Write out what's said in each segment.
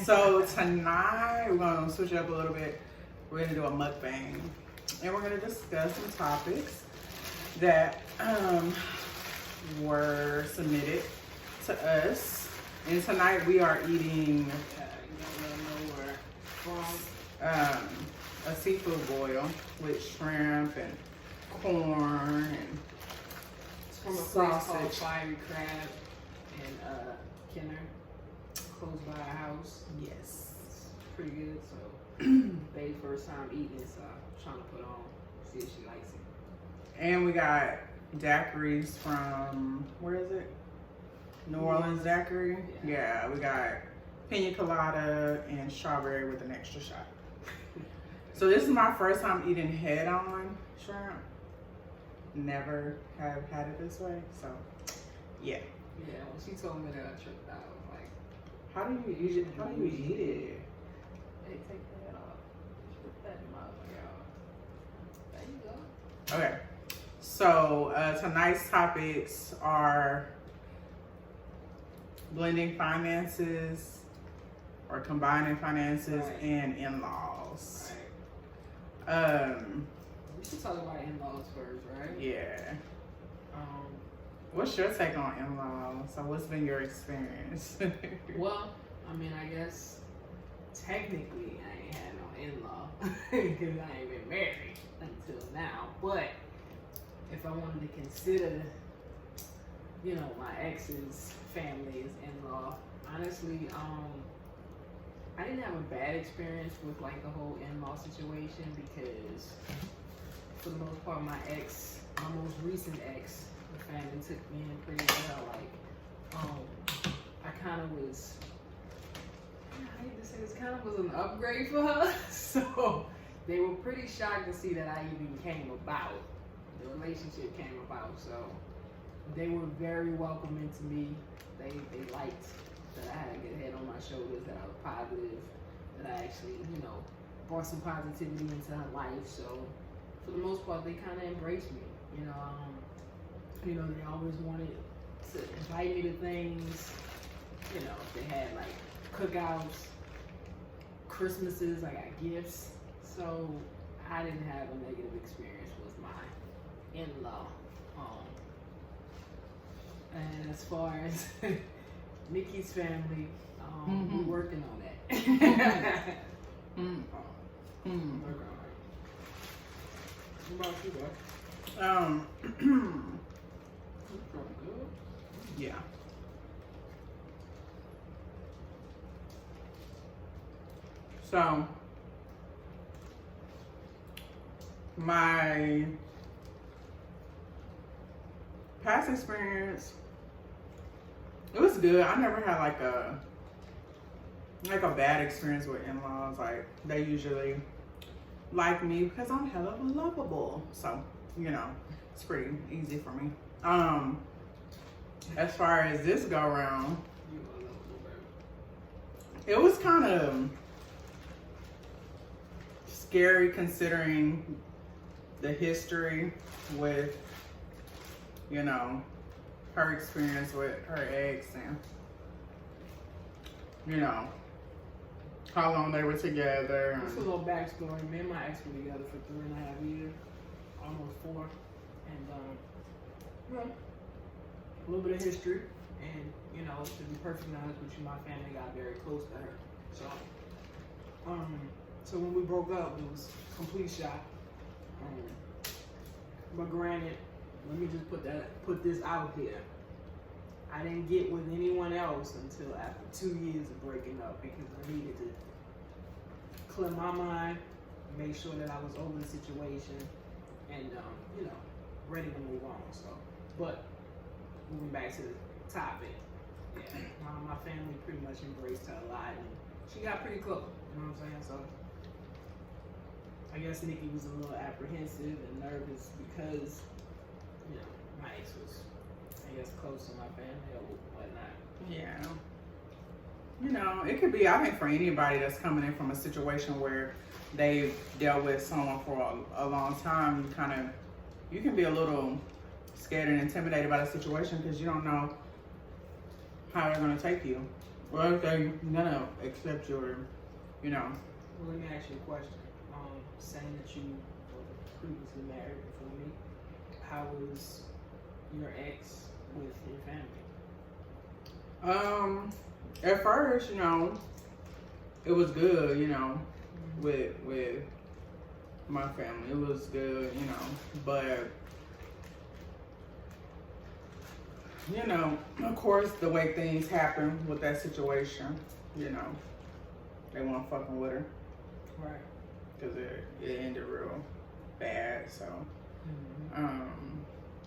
So tonight we're gonna switch it up a little bit. We're gonna do a mukbang, and we're gonna discuss some topics that were submitted to us. And tonight we are eating a seafood boil with shrimp and corn and It's from a place sausage. called Fiery Crab in Kenner, close by our house. Yes. It's pretty good. So, baby's first time eating it, so I'm trying to put on, see if she likes it. And we got daiquiris from, where is it? New Orleans daiquiri? Yeah, we got pina colada and strawberry with an extra shot. So this is my first time eating head-on shrimp. Never have had it this way, so yeah. Yeah, when she told me that, I tripped out. I was like, How do you eat it? How do you eat it? hey, take the head off. Put that in my mouth. There you go. Okay, so tonight's topics are blending finances or combining finances Right. and in-laws. Right. We should talk about in-laws first, right? Yeah. Um, What's your take on in-laws? So what's been your experience? well, I mean, I guess technically I ain't had no in-law because I ain't been married until now. But if I wanted to consider, you know, my ex's family as in-law, honestly, I didn't have a bad experience with like the whole in-law situation because for the most part, my most recent ex, the family took me in pretty well. Like, I kind of was, I hate to say this, kind of was an upgrade for her. So they were pretty shocked to see that I even came about. The relationship came about. So they were very welcoming to me. They liked that I had a good head on my shoulders, that I was positive, that I actually, you know, brought some positivity into her life. So for the most part, they kind of embraced me. You know, they always wanted to invite me to things. You know, if they had like cookouts, Christmases, I got gifts. So I didn't have a negative experience with my in-law. And as far as Nikki's family, we're working on that. Working on it. What about you, bro? Good. Yeah. So my past experience, it was good. I never had like a bad experience with in-laws. Like they usually like me because I'm hella lovable. So, you know, it's pretty easy for me. As far as this go around, You are lovable, baby. it was kind of scary considering the history with, you know, her experience with her ex and, you know, how long they were together. Just a little backstory. Me and my ex were together for 3.5 years, almost 4. And, yeah, a little bit of history. And, you know, to be perfectly honest with you, my family got very close to her. So when we broke up, it was complete shock. But granted, let me just put this out there. I didn't get with anyone else until after 2 years of breaking up because I needed to clear my mind, make sure that I was over the situation, and you know, ready to move on. So, but moving back to the topic, yeah, my family pretty much embraced her a lot, and she got pretty close. You know what I'm saying? So, I guess Nikki was a little apprehensive and nervous because, you know, my ex was, I guess, close to my family or whatnot. Yeah. You know, it could be, I think, for anybody that's coming in from a situation where they've dealt with someone for a long time, you can be a little scared and intimidated by the situation because you don't know how they're going to take you. Well, if they're gonna accept your, you know, Well, let me ask you a question. Saying that you were previously married before me, how was your ex with your family? at first, you know, it was good, you know, Mm-hmm. with my family. It was good, you know, but you know, of course, the way things happen with that situation, you know, they weren't fucking with her Right. because it ended real bad. So, Mm-hmm.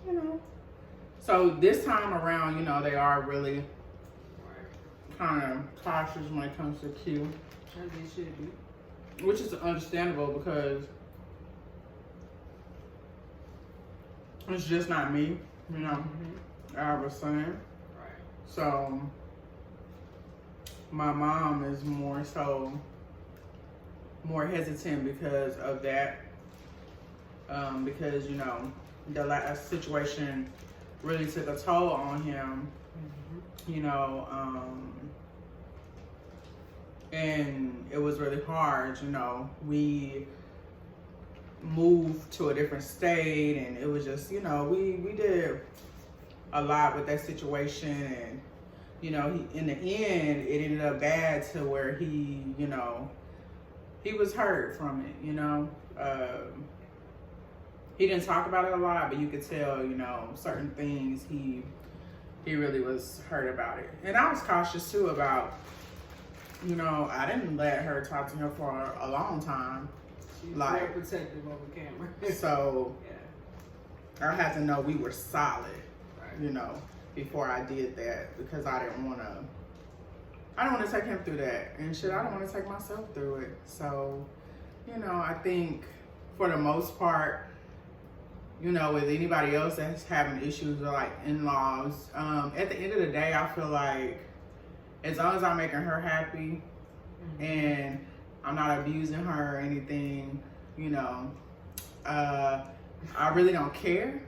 you know, so this time around, you know, they are really Right. kind of cautious when it comes to Q, As they should be. which is understandable because it's just not me, you know. Mm-hmm. I have a son, Right. so my mom is more hesitant because of that. Because you know the last situation really took a toll on him. Mm-hmm. You know, and it was really hard. You know, we moved to a different state, and it was just, you know, we did a lot with that situation, and you know, in the end, it ended up bad to where he, you know, he was hurt from it. You know, he didn't talk about it a lot, but you could tell, you know, certain things he really was hurt about it, and I was cautious too about, you know, I didn't let her talk to him for a long time. She's Like- very protective over camera. So Yeah. I had to know we were solid, Right. you know, before I did that, because I didn't want to take him through that, and shit, I don't want to take myself through it. So, you know, I think for the most part, you know, with anybody else that's having issues with like in-laws, at the end of the day, I feel like as long as I'm making her happy Mm-hmm. and I'm not abusing her or anything, you know, I really don't care,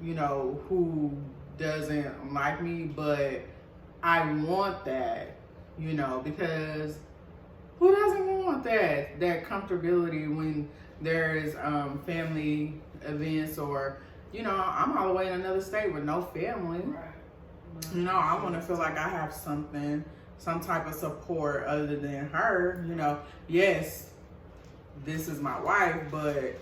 you know, who doesn't like me, but I want that, you know, because who doesn't want that comfortability when there's family events, or, you know, I'm all the way in another state with no family. Right. You know, I want to feel like I have something, some type of support other than her. You know, yes, this is my wife, but,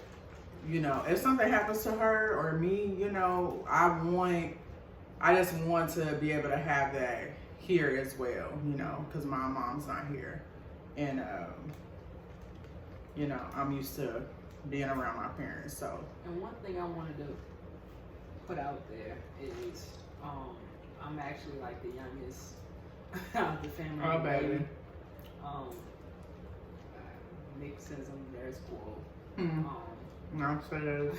you know, if something happens to her or me, you know, I just want to be able to have that here as well, you know, because my mom's not here. And, you know, I'm used to being around my parents, so. And one thing I wanted to put out there is, I'm actually like the youngest of the family. Oh, baby. Nick says I'm very spoiled. No, so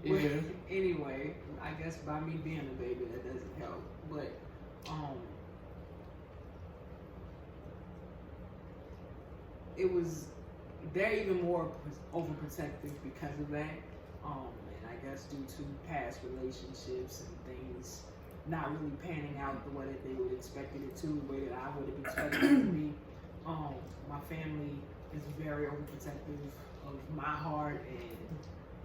Well, yeah. anyway, I guess by me being a baby, that doesn't help. But they're even more overprotective because of that. And I guess due to past relationships and things not really panning out the way that they would expect it to, the way that I would have expected it to be. My family is very overprotective of my heart and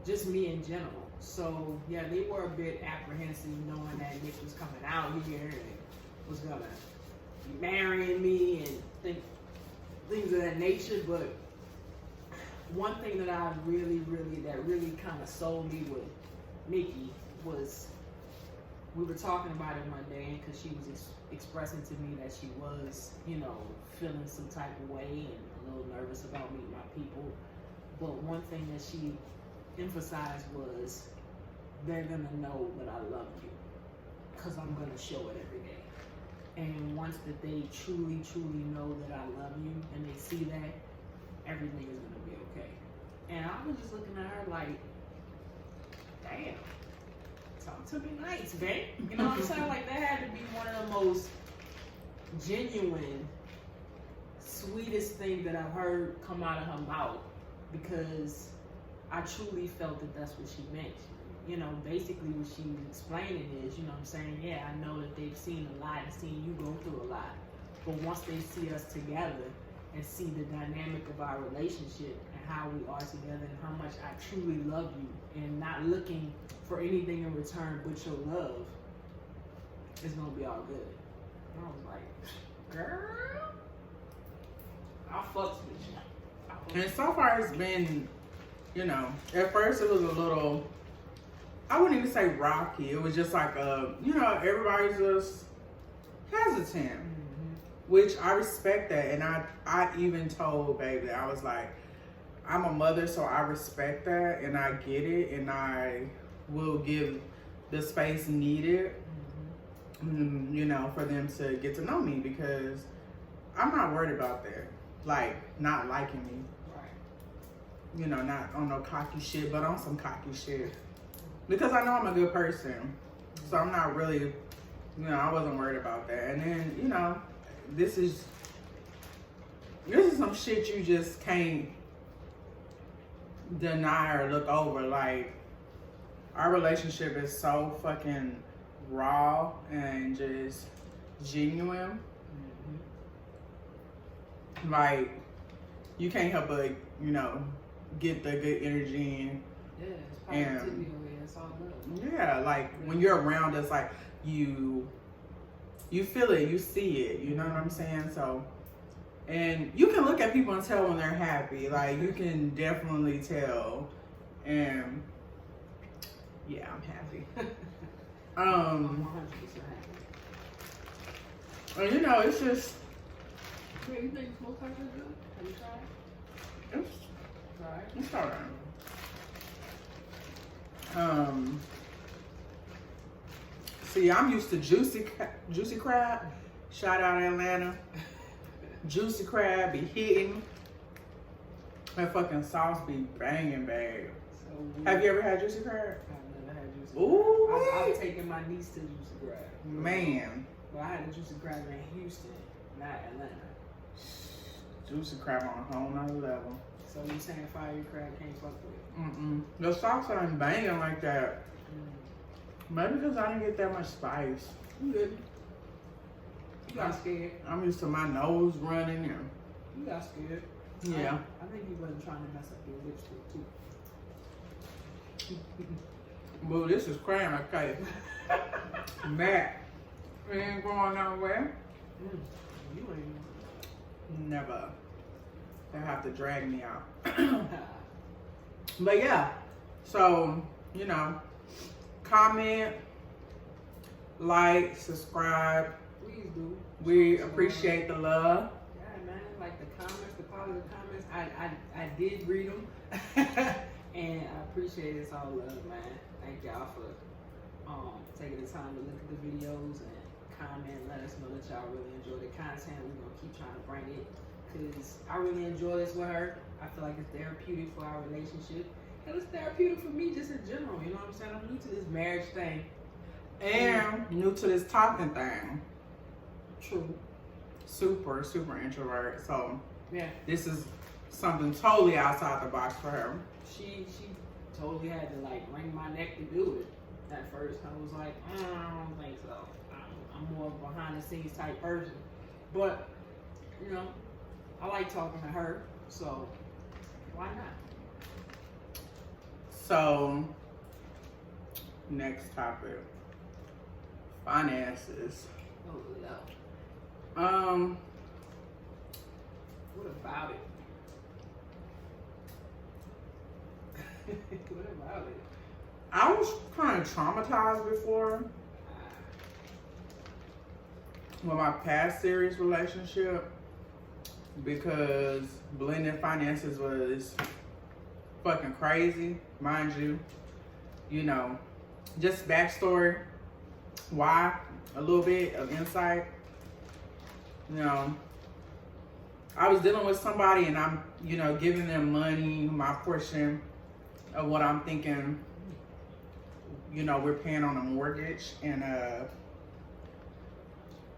just me in general. So yeah, they were a bit apprehensive knowing that Nick was coming out here and was gonna be marrying me and things of that nature. But one thing that I really kind of sold me with Nikki was, we were talking about it one day, because she was expressing to me that she was, you know, feeling some type of way and a little nervous about meeting my people. But one thing that she emphasized was, they're gonna know that I love you, because I'm gonna show it every day. And once that they truly know that I love you and they see that, everything is gonna be okay. And I was just looking at her like, damn, talk to me nice, babe. You know what I'm saying? Like, that had to be one of the most genuine, sweetest things that I've heard come out of her mouth, because I truly felt that that's what she meant. you know, basically what she was explaining is, you know what I'm saying, yeah, I know that they've seen a lot and seen you go through a lot. But once they see us together and see the dynamic of our relationship and how we are together and how much I truly love you and not looking for anything in return but your love, it's gonna be all good. And I was like, girl, I fucks with you. And so far it's been, you know, at first it was a little, I wouldn't even say rocky. It was just like you know, everybody's just hesitant, which I respect that. And I even told baby, I was like, I'm a mother, so I respect that and I get it, and I will give the space needed, you know, for them to get to know me, because I'm not worried about that. Like, not liking me. You know, not on no cocky shit, but on some cocky shit. Because I know I'm a good person. So I'm not really, you know, I wasn't worried about that. And then, you know, this is some shit you just can't deny or look over. Like, our relationship is so fucking raw and just genuine. Like, you can't help but, you know, get the good energy and Positivity away. It's all love. yeah, like when you're around us, like you feel it, you see it, you know what I'm saying? So, and you can look at people and tell when they're happy. Like, you can definitely tell. And yeah, I'm happy. I'm 100% happy. And you know, it's just, Wait, you think smoke type is good? Have you tried? it's alright. See, I'm used to juicy crab. Shout out Atlanta. Juicy crab be hitting. That fucking sauce be banging, babe. So Have you ever had juicy crab? I've never had juicy crab. Ooh, I've taken my niece to juicy crab. man. Well, I had a juicy crab in Houston, not Atlanta. Juicy crab on a whole nother level. So you saying fire crab can't fuck with? The sauce ain't banging like that. Maybe because I didn't get that much spice. You good? You got scared. I'm used to my nose running and You got scared. yeah. I think you wasn't trying to mess up your lipstick too. Boo, this is crayon, okay. Matt, we ain't going nowhere. You ain't. Never. They have to drag me out. But yeah, so, you know, comment, like, subscribe. Please do. We appreciate the love. Yeah, man. Like the comments, the positive comments. I did read them. And I appreciate it. It's all love, man. Thank y'all for taking the time to look at the videos and comment. Let us know that y'all really enjoy the content. We're going to keep trying to bring it, because I really enjoy this with her. I feel like it's therapeutic for our relationship. And it's therapeutic for me just in general. You know what I'm saying? I'm new to this marriage thing. And new to this talking thing. True. Super, super introvert. So Yeah. this is something totally outside the box for her. She totally had to like wring my neck to do it at first. I was like, I don't think so. I'm more of a behind the scenes type person. But, you know, I like talking to her, so why not? So, next topic. Finances. Oh, no. What about it? What about it? I was kind of traumatized before with my past serious relationship, because blending finances was fucking crazy, mind you. You know, just backstory, why, a little bit of insight. You know, I was dealing with somebody and I'm, you know, giving them money, my portion of what I'm thinking, you know, we're paying on a mortgage, and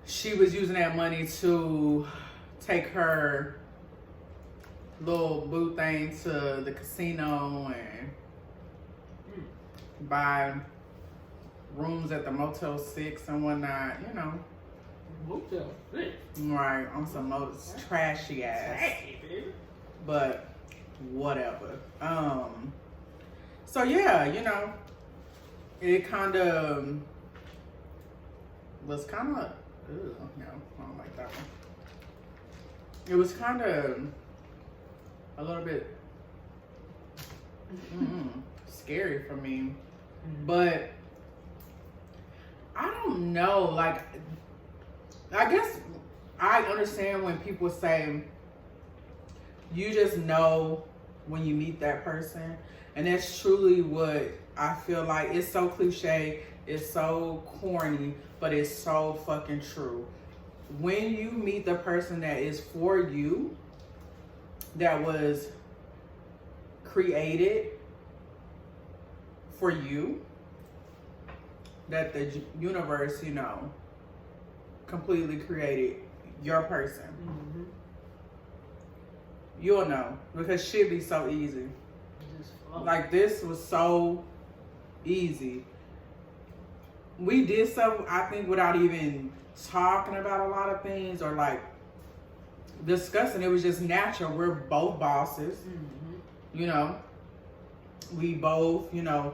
she was using that money to take her little boo thing to the casino, and buy rooms at the Motel 6 and whatnot, you know. Motel 6? Right, on some trashy ass. Trashy, baby. But whatever. So yeah, you know, it kind of was kind of, no, I don't like that one. It was kind of a little bit scary for me, but I don't know, like, I guess I understand when people say you just know when you meet that person, and that's truly what I feel like. It's so cliche, it's so corny, but it's so fucking true. When you meet the person that is for you, that was created for you, that the universe, you know, completely created your person. Mm-hmm. You'll know, because shit be so easy. Like, this was so easy. We did so, I think, without even talking about a lot of things or like discussing. It was just natural. We're both bosses. You know, we both, you know,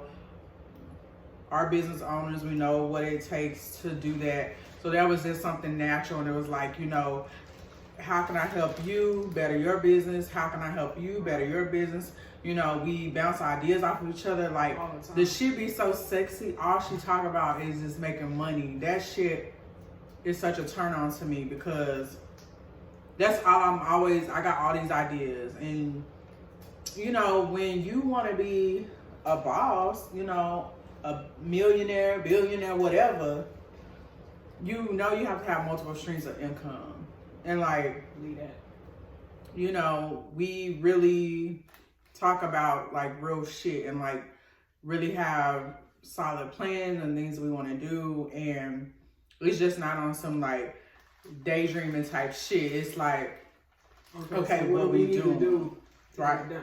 are business owners. We know what it takes to do that. So that was just something natural. And it was like, you know, how can I help you better your business? How can I help you better your business? You know, we bounce ideas off of each other. Like, the shit be so sexy. All she talk about is just making money. That shit is such a turn on to me, because that's all I got all these ideas. And, you know, when you want to be a boss, you know, a millionaire, billionaire, whatever, you know you have to have multiple streams of income. And like, you know, we really talk about like real shit and like really have solid plans and things we want to do. And it's just not on some like daydreaming type shit. It's like, okay, so what do we do? Right. Done.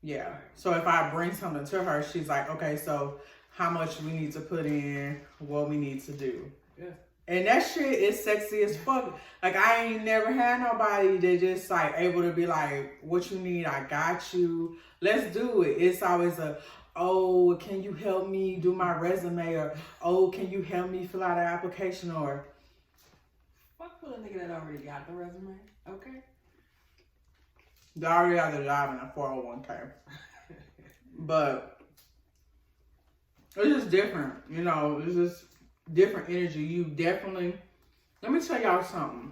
Yeah. So if I bring something to her, she's like, okay, so how much we need to put in, what we need to do. Yeah. And that shit is sexy as fuck. Like, I ain't never had nobody that just like able to be like, what you need, I got you. Let's do it. It's always a, oh, can you help me do my resume? Or, oh, can you help me fill out an application? Or, fuck with a nigga that already got the resume, okay? They already have the job in a 401k. But it's just different, you know, it's just different energy. You definitely, let me tell y'all something.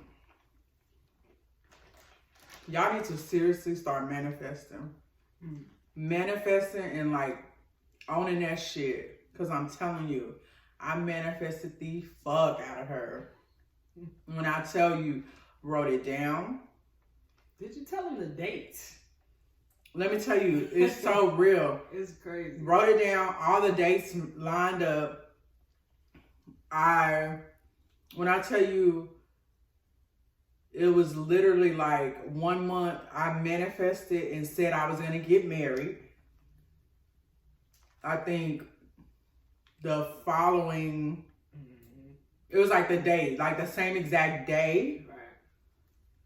Y'all need to seriously start manifesting. Manifesting and like owning that shit. Because I'm telling you, I manifested the fuck out of her. When I tell you, wrote it down. Did you tell him the dates? Let me tell you, it's so real. It's crazy. Wrote it down, all the dates lined up. When I tell you, it was literally like 1 month I manifested and said I was going to get married. I think the following, it was like the day, like the same exact day.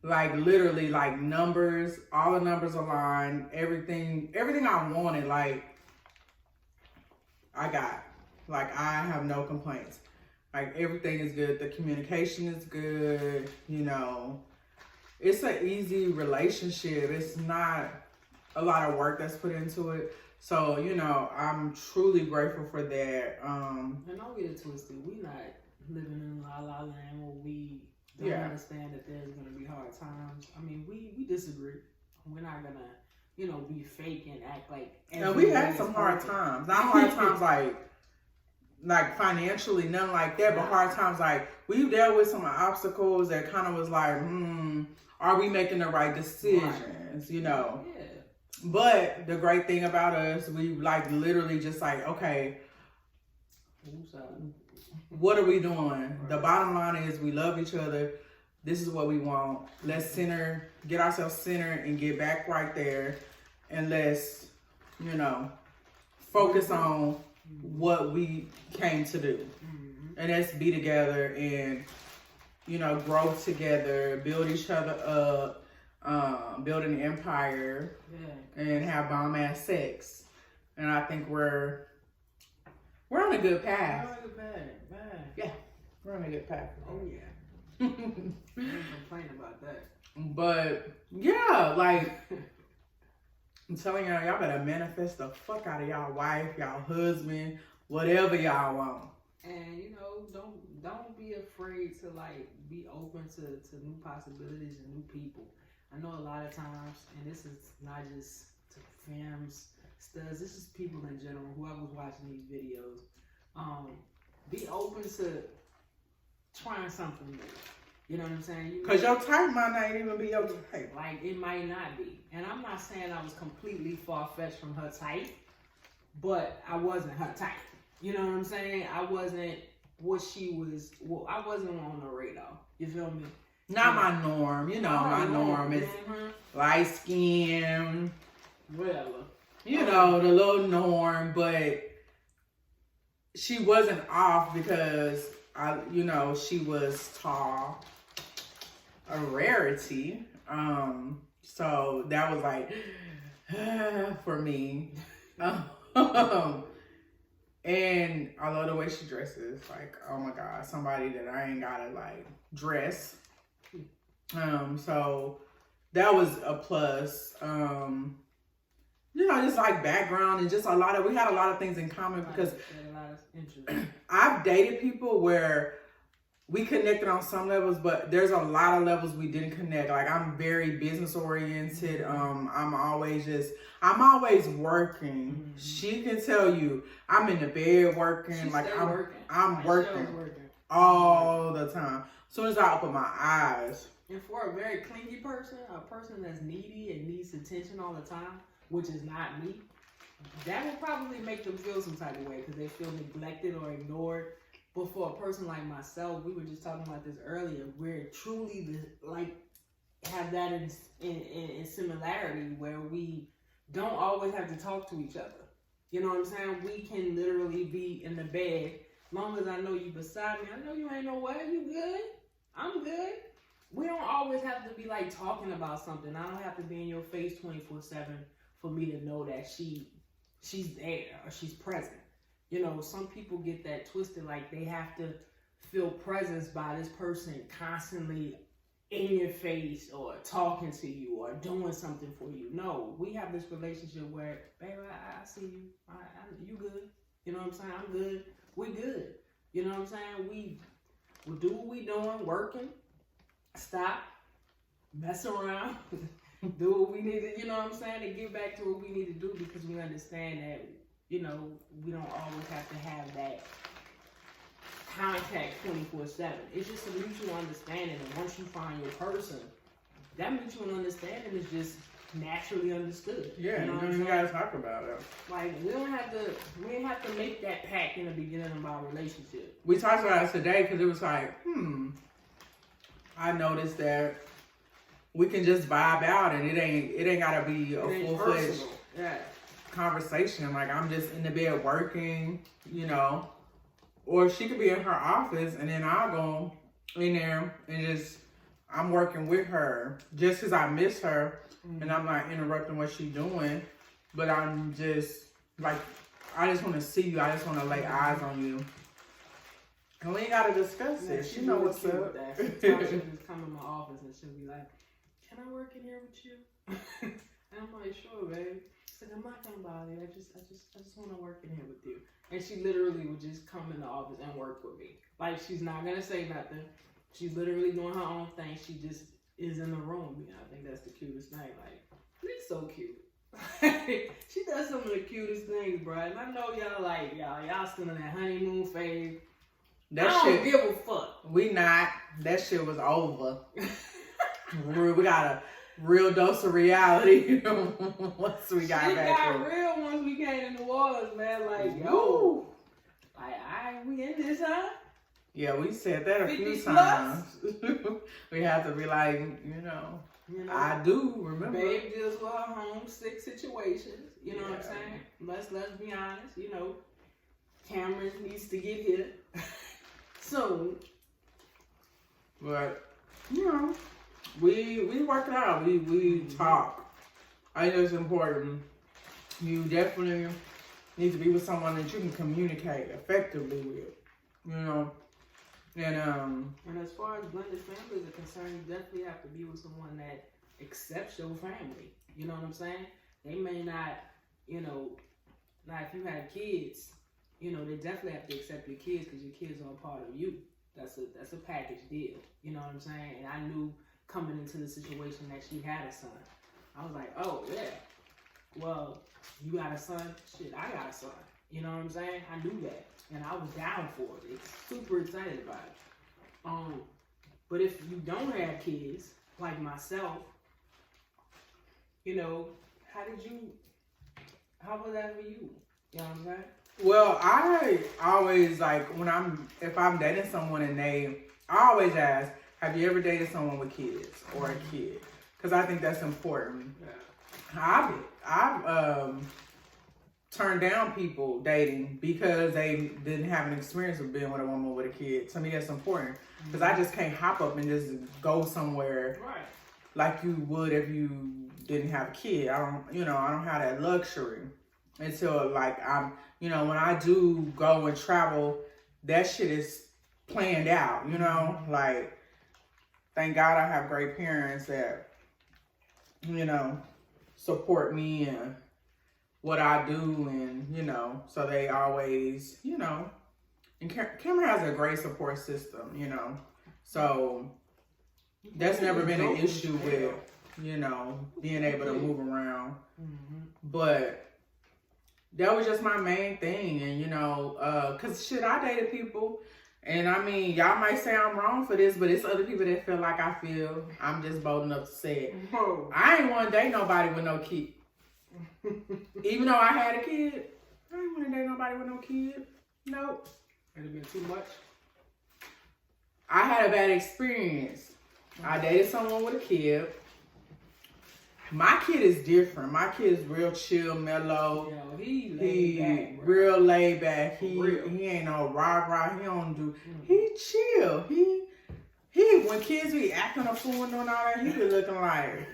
Like literally like numbers, all the numbers aligned, everything I wanted, like I got. Like, I have no complaints. Like, everything is good. The communication is good, you know. It's an easy relationship. It's not a lot of work that's put into it. So, you know, I'm truly grateful for that. And don't get it twisted. We not living in La La Land where we don't understand that there's going to be hard times. I mean, we disagree. We're not going to, you know, be fake and act like... And we had some hard times. Not hard times like financially, nothing like that, but hard times like we've dealt with some obstacles that kind of was like, are we making the right decisions, you know? Yeah. But the great thing about us, we like literally just like, okay, what are we doing? Right. The bottom line is we love each other. This is what we want. Let's get ourselves centered and get back right there. And let's, you know, focus on what we came to do. And that's be together and, you know, grow together, build each other up, build an empire, and have bomb ass sex. And I think we're on a good path. We're on a good path. Yeah, we're on a good path. Oh yeah. I ain't complaining about that. But yeah, like I'm telling y'all better manifest the fuck out of y'all wife, y'all husband, whatever y'all want. And you know, don't be afraid to like be open to new possibilities and new people. I know a lot of times, and this is not just to fams, studs, this is people in general, whoever's watching these videos. Be open to trying something new. You know what I'm saying? Because your type might not even be your type. Like, it might not be. And I'm not saying I was completely far-fetched from her type, but I wasn't her type. You know what I'm saying? I wasn't what she was. Well, I wasn't on the radar. You feel me? Not my norm. You know, my norm is light skin. Whatever. You know, the little norm, but she wasn't off because she was tall, a rarity. So that was like for me. And I love the way she dresses. Like, oh my God, somebody that I ain't gotta like dress. So that was a plus. You know, just like background and just we had a lot of things in common because I've dated people where we connected on some levels, but there's a lot of levels we didn't connect. Like, I'm very business oriented. I'm always working. Mm-hmm. She can tell you I'm in the bed working. I'm working all the time. As soon as I open my eyes. And for a very clingy person, a person that's needy and needs attention all the time, which is not me, that will probably make them feel some type of way because they feel neglected or ignored. But for a person like myself, we were just talking about this earlier, we're truly have that in similarity where we don't always have to talk to each other. You know what I'm saying? We can literally be in the bed. Long as I know you beside me, I know you ain't nowhere. You good? I'm good. We don't always have to be like talking about something. I don't have to be in your face 24/7 for me to know that she's there or she's present. You know, some people get that twisted, like they have to feel presence by this person constantly in your face or talking to you or doing something for you. No, we have this relationship where, babe, I see you. You good. You know what I'm saying? I'm good. We good. You know what I'm saying? We do what we doing, working, stop, mess around, do what we need to, you know what I'm saying, and get back to what we need to do because we understand that, you know, we don't always have to have that contact 24/7. It's just a mutual understanding, and once you find your person, that mutual understanding is just naturally understood. Yeah, you know, you gotta talk about it. Like, we didn't have to make that pact in the beginning of our relationship. We talked about it today because it was like, I noticed that we can just vibe out and it ain't gotta be a full-fledged conversation. Like, I'm just in the bed working, you know, or she could be in her office and then I'll go in there and I'm working with her just because I miss her and I'm not interrupting what she's doing, but I'm just like, I just want to see you. I just want to lay eyes on you. And we ain't got to discuss it. She know what's up. Sometimes she'll just come in my office and she'll be like, can I work in here with you? And I'm like, sure, babe. She's like, I'm not gonna bother you. I just want to work in here with you. And she literally would just come in the office and work with me. Like, she's not gonna say nothing. She's literally doing her own thing. She just is in the room. You know, I think that's the cutest thing. Like, she's so cute. She does some of the cutest things, bro. And I know y'all still in that honeymoon phase. I don't give a fuck. We not. That shit was over. We got a real dose of reality once we got back. It got real once we came to New Orleans, man. Like, yo, like, we in this, huh? Yeah, we said that a few times. We have to be like, you know, I do remember. Babe deals with her homesick situations. You know what I'm saying? Let's be honest. You know, Cameron needs to get here soon. But you know, we work it out. We talk. I think it's important. You definitely need to be with someone that you can communicate effectively with. You know, and as far as blended families are concerned, you definitely have to be with someone that accepts your family. You know what I'm saying? They may not, you know, now if you have kids, you know, they definitely have to accept your kids because your kids are a part of you. That's a package deal. You know what I'm saying? And I knew coming into the situation that she had a son. I was like, oh yeah, well, you got a son? Shit, I got a son. You know what I'm saying? I knew that. And I was down for it. Super excited about it. But if you don't have kids, like myself, you know, how was that for you? You know what I'm saying? well, I always like if I'm dating someone and I always ask, have you ever dated someone with kids or a kid? Because I think that's important. Yeah. I've turned down people dating because they didn't have an experience of being with a woman with a kid. To me, that's important because I just can't hop up and just go somewhere Right. like you would if you didn't have a kid. I don't have that luxury until like when I do go and travel, that shit is planned out. You know, like thank God I have great parents that support me and what I do, and so they always, and Cameron has a great support system, so that's never been an issue with, being able to move around. But that was just my main thing, and cause shit, I dated people, and I mean, y'all might say I'm wrong for this, but it's other people that feel like I feel. I'm just bold enough to say it. I ain't want to date nobody with no kid. Even though I had a kid, I ain't want to date nobody with no kid. Nope. It'd have been too much. I had a bad experience. I dated someone with a kid. My kid is different. My kid is real chill, mellow. Yo, he laid back, bro. Real laid back. He Real. he ain't no rah-rah. He don't do. He chill. He when kids be acting a fool and doing all that, he be looking like.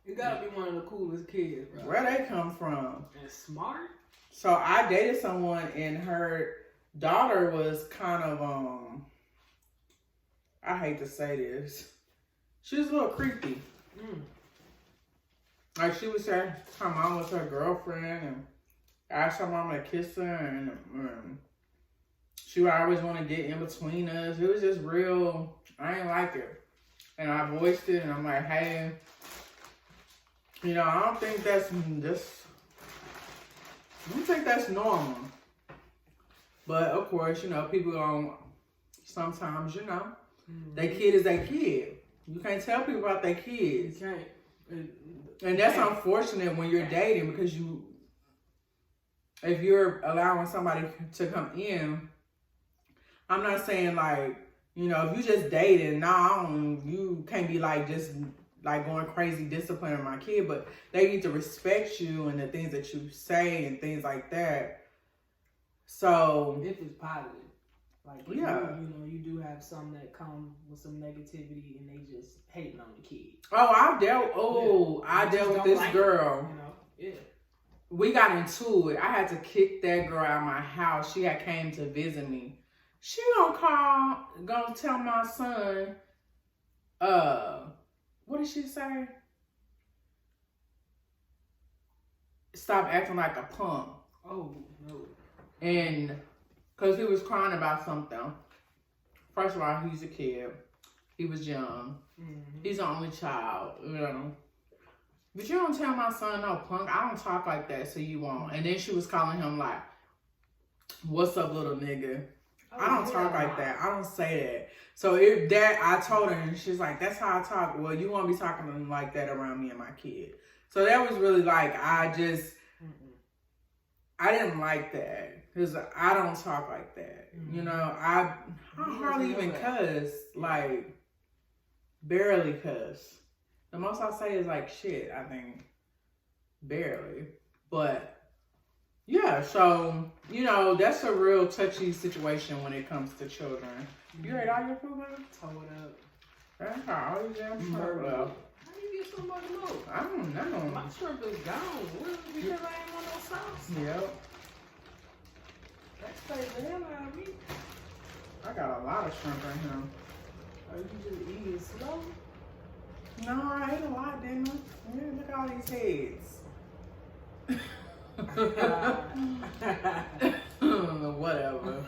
You gotta be one of the coolest kids, bro. Where they come from? And smart. So I dated someone and her daughter was kind of I hate to say this. She was a little creepy. Like she would say her mom was her girlfriend and asked her mom to kiss her, and she would always want to get in between us. It was just real. I didn't like it, and I voiced it, and I'm like, hey, I don't think that's normal. But of course, people don't. Sometimes, their kid is their kid. You can't tell people about their kids. You can't. And that's unfortunate when you're dating, because if you're allowing somebody to come in, I'm not saying like, if you just dating, you can't be like just like going crazy disciplining my kid, but they need to respect you and the things that you say and things like that. So if it's positive. Like, you do have some that come with some negativity and they just hating on the kid. I dealt with this girl. Yeah. We got into it. I had to kick that girl out of my house. She had came to visit me. She gonna tell my son, what did she say? Stop acting like a punk. Oh, no. And because he was crying about something. First of all, he's a kid. He was young. He's the only child, But you don't tell my son, no, punk, I don't talk like that, so you won't. And then she was calling him like, what's up, little nigga? I don't talk like that. I don't say that. So I told her, and she's like, that's how I talk. Well, you won't be talking like that around me and my kid. So that was really like, I didn't like that. Because I don't talk like that. I hardly even cuss. Like, barely cuss. The most I say is like shit, I think. Barely. But Yeah, so, you know, that's a real touchy situation when it comes to children. You ate all your food, baby? Toe it up. That's how all these damn shrimp Murder. left. How you get so much more? I don't know. My shrimp is gone. What, because I ain't want no sauce. Yep. That stays the hell out of me. I got a lot of shrimp in here. Are you just eating slow? No, I ate a lot, didn't I? Yeah, look at all these heads. Whatever.